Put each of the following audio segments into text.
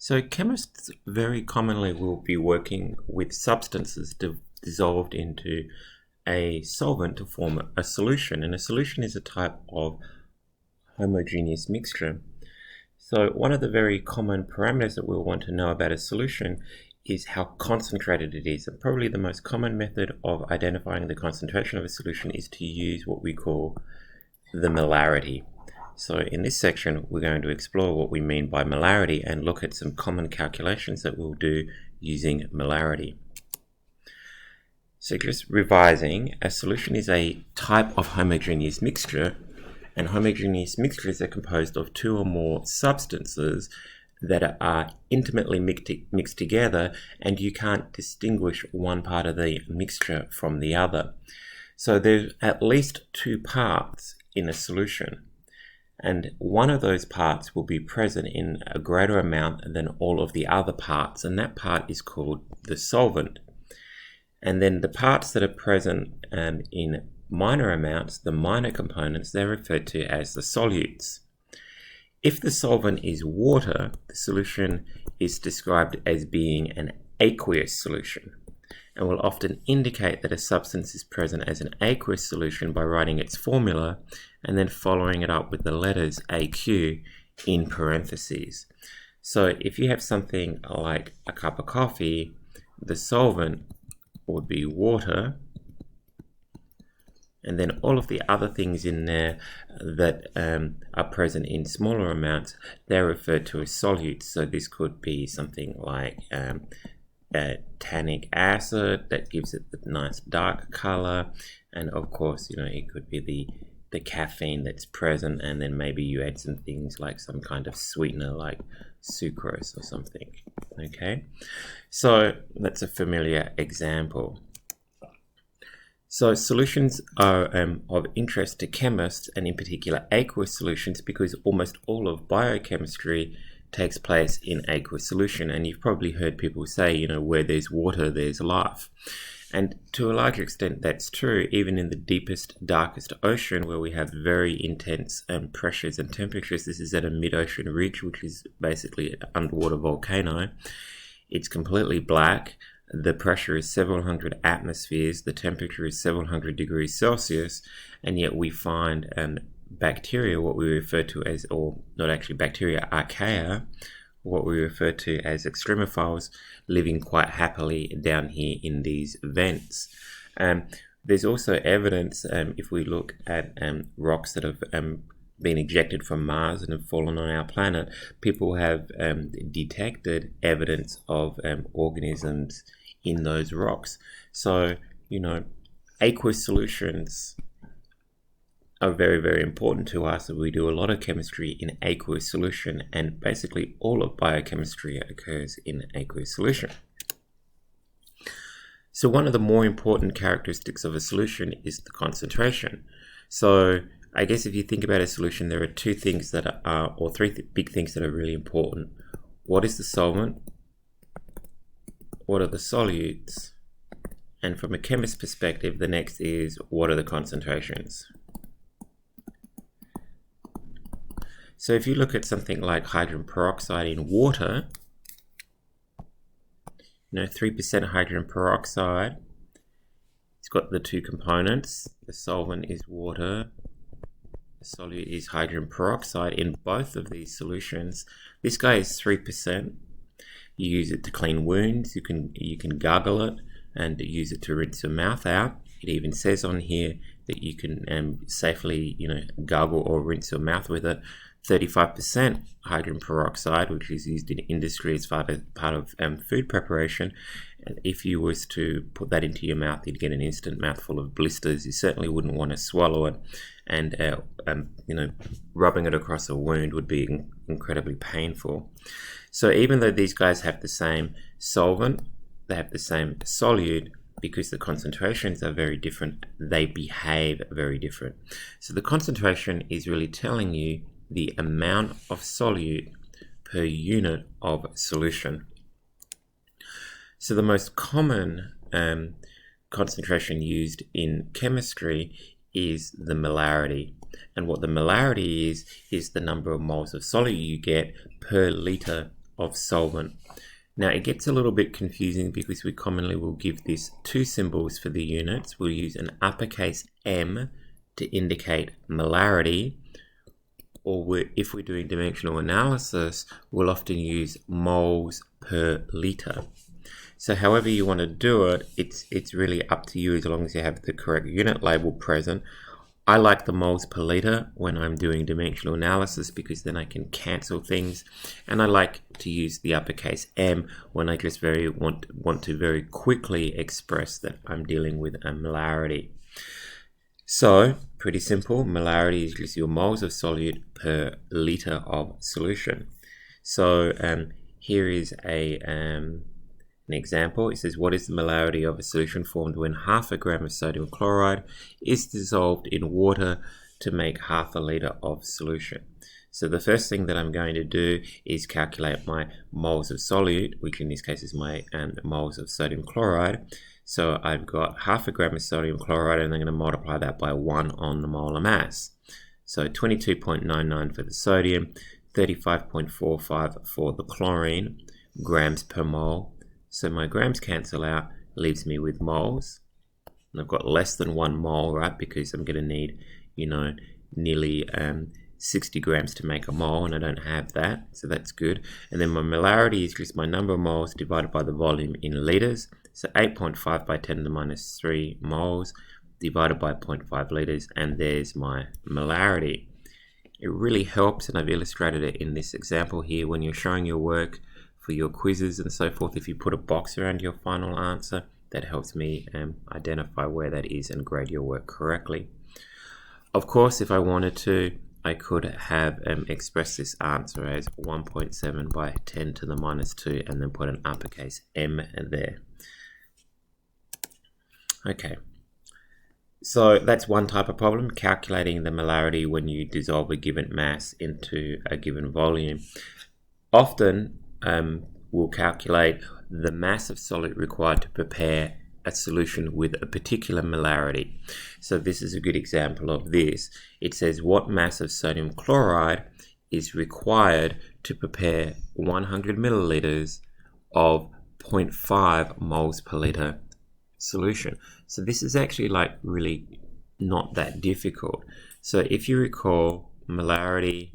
So chemists very commonly will be working with substances dissolved into a solvent to form a solution, and a solution is a type of homogeneous mixture. So one of the very common parameters that we'll want to know about a solution is how concentrated it is. And probably the most common method of identifying the concentration of a solution is to use what we call the molarity. So in this section, we're going to explore what we mean by molarity and look at some common calculations that we'll do using molarity. So just revising, a solution is a type of homogeneous mixture, and homogeneous mixtures are composed of two or more substances that are intimately mixed together, and you can't distinguish one part of the mixture from the other. So there's at least two parts in a solution, and one of those parts will be present in a greater amount than all of the other parts, and that part is called the solvent. And then the parts that are present in minor amounts, the minor components, they're referred to as the solutes. If the solvent is water, the solution is described as being an aqueous solution, and will often indicate that a substance is present as an aqueous solution by writing its formula and then following it up with the letters AQ in parentheses. So if you have something like a cup of coffee, the solvent would be water, and then all of the other things in there that are present in smaller amounts, they're referred to as solutes. So this could be something like tannic acid that gives it the nice dark color, and of course, it could be the caffeine that's present, and then maybe you add some things like some kind of sweetener like sucrose or something. Okay, so that's a familiar example. So solutions are of interest to chemists, and in particular aqueous solutions, because almost all of biochemistry takes place in aqueous solution. And you've probably heard people say, where there's water, there's life. And to a large extent, that's true, even in the deepest, darkest ocean, where we have very intense pressures and temperatures. This is at a mid-ocean ridge, which is basically an underwater volcano. It's completely black. The pressure is several hundred atmospheres. The temperature is several hundred degrees Celsius. And yet we find bacteria, what we refer to as, or not actually bacteria, archaea, what we refer to as extremophiles, living quite happily down here in these vents. There's also evidence, if we look at rocks that have been ejected from Mars and have fallen on our planet, people have detected evidence of organisms in those rocks. So, aqueous solutions are very, very important to us. We do a lot of chemistry in aqueous solution, and basically all of biochemistry occurs in aqueous solution. So one of the more important characteristics of a solution is the concentration. So I guess if you think about a solution, there are two things that are, or three big things that are really important. What is the solvent? What are the solutes? And from a chemist's perspective, the next is, what are the concentrations? So if you look at something like hydrogen peroxide in water, 3% hydrogen peroxide, it's got the two components. The solvent is water, the solute is hydrogen peroxide. In both of these solutions, this guy is 3%. You use it to clean wounds, you can gargle it and use it to rinse your mouth out. It even says on here that you can safely gargle or rinse your mouth with it. 35% hydrogen peroxide, which is used in industry as part of food preparation. And if you was to put that into your mouth, you'd get an instant mouthful of blisters. You certainly wouldn't want to swallow it, and rubbing it across a wound would be incredibly painful. So even though these guys have the same solvent, they have the same solute, because the concentrations are very different, they behave very different. So the concentration is really telling you the amount of solute per unit of solution. So the most common concentration used in chemistry is the molarity. And what the molarity is the number of moles of solute you get per liter of solvent. Now it gets a little bit confusing because we commonly will give this two symbols for the units. We'll use an uppercase M to indicate molarity, or if we're doing dimensional analysis, we'll often use moles per liter. So however you want to do it, it's really up to you as long as you have the correct unit label present. I like the moles per liter when I'm doing dimensional analysis because then I can cancel things, and I like to use the uppercase M when I just want to very quickly express that I'm dealing with a molarity. So pretty simple, molarity is just your moles of solute per liter of solution. So here is an example. It says, what is the molarity of a solution formed when half a gram of sodium chloride is dissolved in water to make half a liter of solution? So the first thing that I'm going to do is calculate my moles of solute, which in this case is my moles of sodium chloride. So I've got half a gram of sodium chloride, and I'm going to multiply that by 1 on the molar mass. So 22.99 for the sodium, 35.45 for the chlorine, grams per mole. So my grams cancel out, leaves me with moles. And I've got less than 1 mole, right? Because I'm going to need, nearly 60 grams to make a mole, and I don't have that, so that's good. And then my molarity is just my number of moles divided by the volume in liters. So 8.5 by 10 to the minus 3 moles divided by 0.5 liters, and there's my molarity. It really helps, and I've illustrated it in this example here, when you're showing your work for your quizzes and so forth. If you put a box around your final answer, that helps me identify where that is and grade your work correctly. Of course, if I wanted to, I could have expressed this answer as 1.7 by 10 to the minus 2 and then put an uppercase M there. Okay, so that's one type of problem, calculating the molarity when you dissolve a given mass into a given volume. Often we'll calculate the mass of solute required to prepare a solution with a particular molarity. So this is a good example of this. It says what mass of sodium chloride is required to prepare 100 milliliters of 0.5 moles per liter solution. So this is actually like really not that difficult. So if you recall, molarity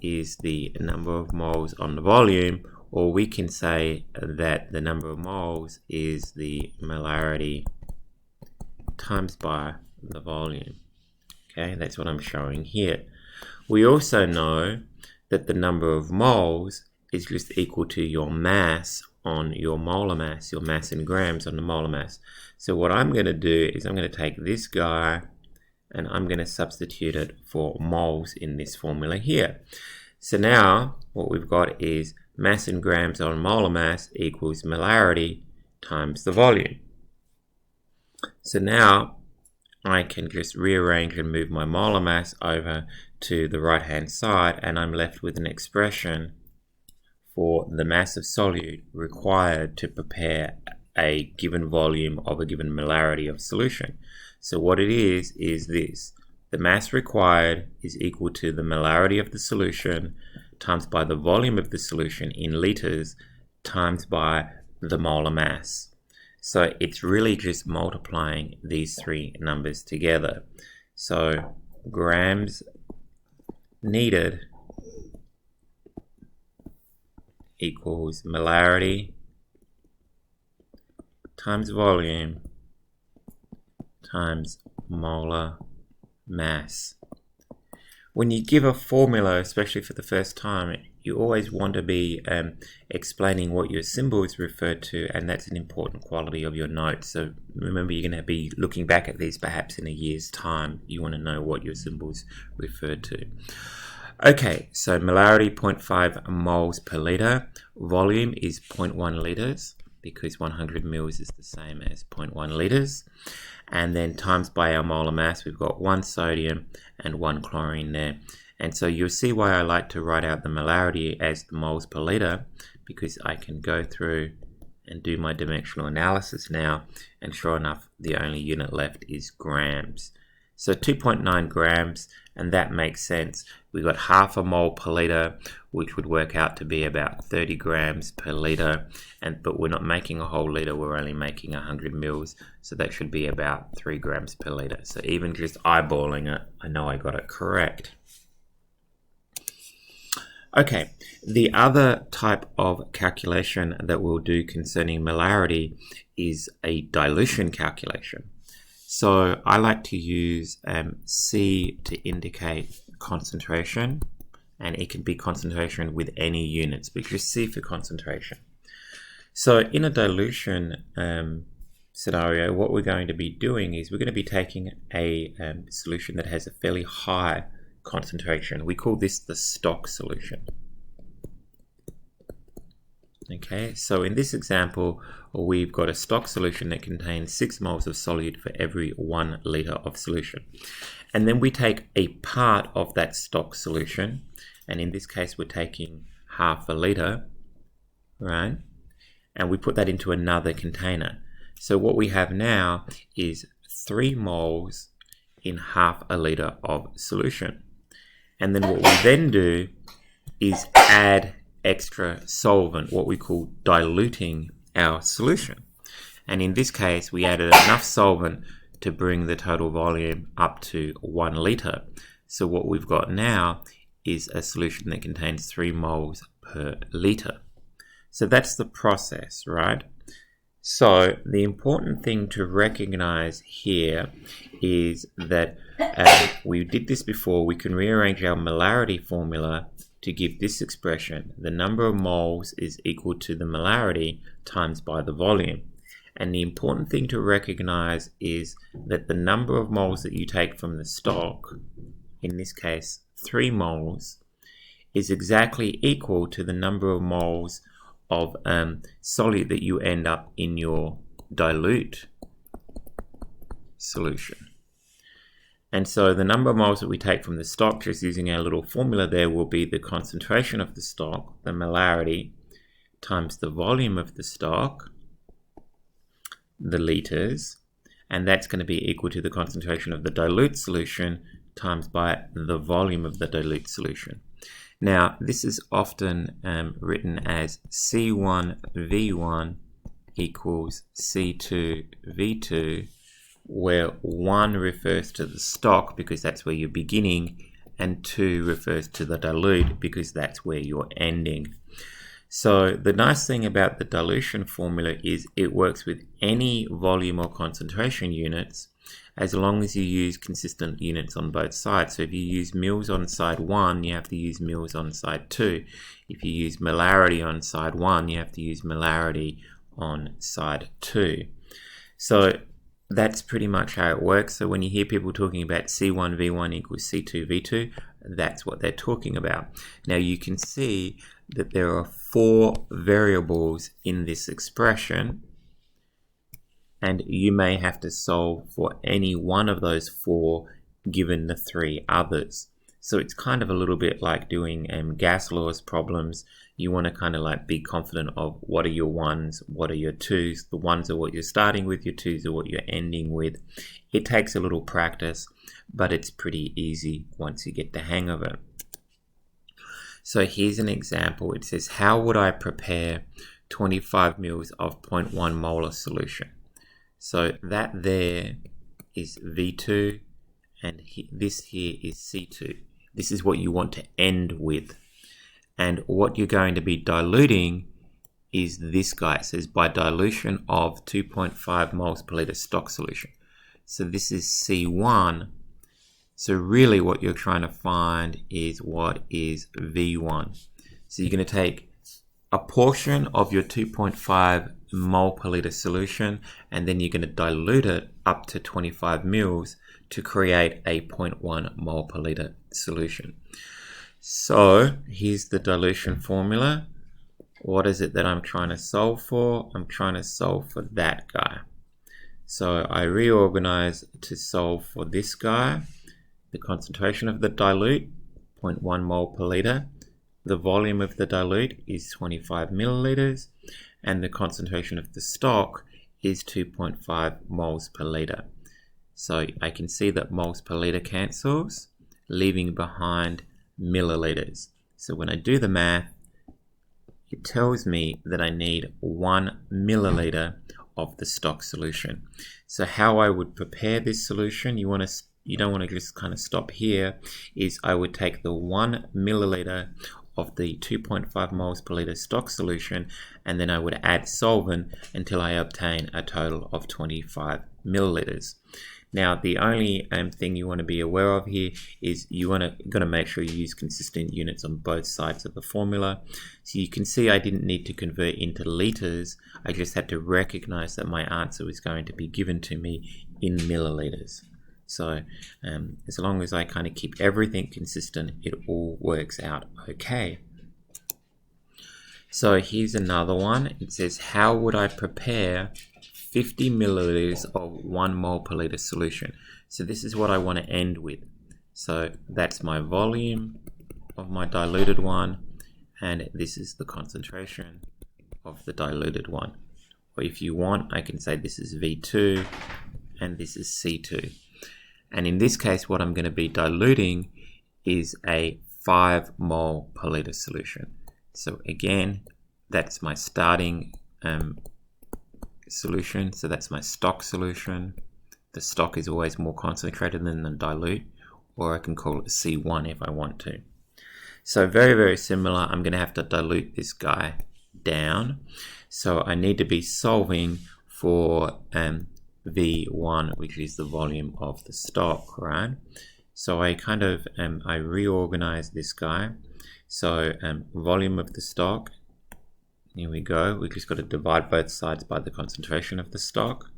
is the number of moles on the volume, or we can say that the number of moles is the molarity times by the volume. Okay, that's what I'm showing here. We also know that the number of moles is just equal to your mass on your molar mass, your mass in grams on the molar mass. So what I'm going to do is I'm going to take this guy and I'm going to substitute it for moles in this formula here. So now what we've got is mass in grams on molar mass equals molarity times the volume. So now I can just rearrange and move my molar mass over to the right hand side, and I'm left with an expression for the mass of solute required to prepare a given volume of a given molarity of solution. So what it is this. The mass required is equal to the molarity of the solution times by the volume of the solution in liters times by the molar mass. So it's really just multiplying these three numbers together. So grams needed equals molarity times volume times molar mass. When you give a formula, especially for the first time, you always want to be explaining what your symbols refer to, and that's an important quality of your notes. So remember, you're going to be looking back at these perhaps in a year's time. You want to know what your symbols refer to. Okay, so molarity 0.5 moles per liter. Volume is 0.1 liters because 100 mils is the same as 0.1 liters. And then times by our molar mass, we've got 1 sodium and 1 chlorine there. And so you'll see why I like to write out the molarity as the moles per liter, because I can go through and do my dimensional analysis now, and sure enough, the only unit left is grams. So 2.9 grams and that makes sense. We've got half a mole per litre, which would work out to be about 30 grams per litre, but we're not making a whole litre, we're only making 100 mils, so that should be about 3 grams per litre. So even just eyeballing it, I know I got it correct. Okay, the other type of calculation that we'll do concerning molarity is a dilution calculation. So I like to use C to indicate concentration, and it can be concentration with any units, but just C for concentration. So in a dilution scenario, what we're going to be doing is we're going to be taking a solution that has a fairly high concentration. We call this the stock solution. Okay, so in this example, we've got a stock solution that contains 6 moles of solute for every 1 litre of solution. And then we take a part of that stock solution, and in this case we're taking half a litre, right? And we put that into another container. So what we have now is 3 moles in half a litre of solution. And then what we then do is add extra solvent, what we call diluting our solution. And in this case, we added enough solvent to bring the total volume up to 1 litre. So what we've got now is a solution that contains 3 moles per litre. So that's the process, right? So the important thing to recognize here is that we did this before. We can rearrange our molarity formula to give this expression. The number of moles is equal to the molarity times by the volume. And the important thing to recognize is that the number of moles that you take from the stock, in this case 3 moles, is exactly equal to the number of moles of solute that you end up in your dilute solution. And so the number of moles that we take from the stock, just using our little formula there, will be the concentration of the stock, the molarity, times the volume of the stock, the litres, and that's going to be equal to the concentration of the dilute solution times by the volume of the dilute solution. Now, this is often written as C1V1 equals C2V2, where 1 refers to the stock because that's where you're beginning, and 2 refers to the dilute because that's where you're ending. So the nice thing about the dilution formula is it works with any volume or concentration units as long as you use consistent units on both sides. So if you use mils on side 1, you have to use mils on side 2. If you use molarity on side 1, you have to use molarity on side 2. So that's pretty much how it works. So when you hear people talking about C1V1 equals C2V2, that's what they're talking about. Now you can see that there are 4 variables in this expression, and you may have to solve for any one of those 4 given the 3 others. So it's kind of a little bit like doing gas laws problems. You want to kind of like be confident of what are your 1s, what are your 2s. The 1s are what you're starting with, your 2s are what you're ending with. It takes a little practice, but it's pretty easy once you get the hang of it. So here's an example. It says, how would I prepare 25 mils of 0.1 molar solution? So that there is V2, and this here is C2. This is what you want to end with. And what you're going to be diluting is this guy. It says by dilution of 2.5 moles per litre stock solution. So this is C1. So really what you're trying to find is what is V1. So you're going to take a portion of your 2.5 mole per litre solution, and then you're going to dilute it up to 25 mils to create a 0.1 mole per litre solution. So here's the dilution formula. What is it that I'm trying to solve for? I'm trying to solve for that guy. So I reorganize to solve for this guy. The concentration of the dilute, 0.1 mole per litre. The volume of the dilute is 25 milliliters, and the concentration of the stock is 2.5 moles per litre. So I can see that moles per litre cancels, leaving behind milliliters. So when I do the math, it tells me that I need 1 milliliter of the stock solution. So how I would prepare this solution, you don't want to just kind of stop here, is I would take the 1 milliliter of the 2.5 moles per liter stock solution, and then I would add solvent until I obtain a total of 25 milliliters. Now, the only thing you want to be aware of here is you got to make sure you use consistent units on both sides of the formula. So you can see I didn't need to convert into liters. I just had to recognize that my answer was going to be given to me in milliliters. So as long as I kind of keep everything consistent, it all works out okay. So here's another one. It says, how would I prepare 50 milliliters of 1 mole per liter solution? So this is what I want to end with. So that's my volume of my diluted one, and this is the concentration of the diluted one. Or if you want, I can say this is V2 and this is C2. And in this case, what I'm going to be diluting is a 5 mole per liter solution. So again, that's my starting solution. So that's my stock solution. The stock is always more concentrated than the dilute, or I can call it C1 if I want to. So very, very similar. I'm going to have to dilute this guy down. So I need to be solving for V1, which is the volume of the stock, right? So I kind of I reorganize this guy. So volume of the stock, here we go. We just got to divide both sides by the concentration of the stock.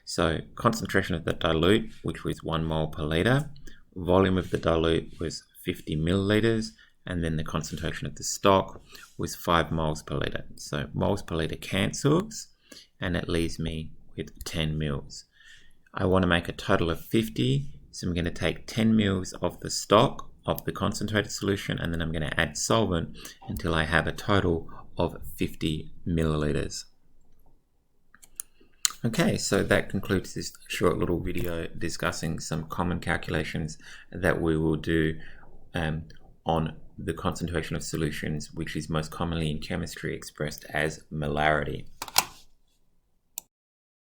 So concentration of the dilute, which was 1 mole per liter. Volume of the dilute was 50 milliliters, and then the concentration of the stock was 5 moles per liter. So moles per liter cancels, and it leaves me with 10 mils. I want to make a total of 50, so I'm going to take 10 mils of the stock of the concentrated solution, and then I'm going to add solvent until I have a total of 50 milliliters. Okay, so that concludes this short little video discussing some common calculations that we will do on the concentration of solutions, which is most commonly in chemistry expressed as molarity.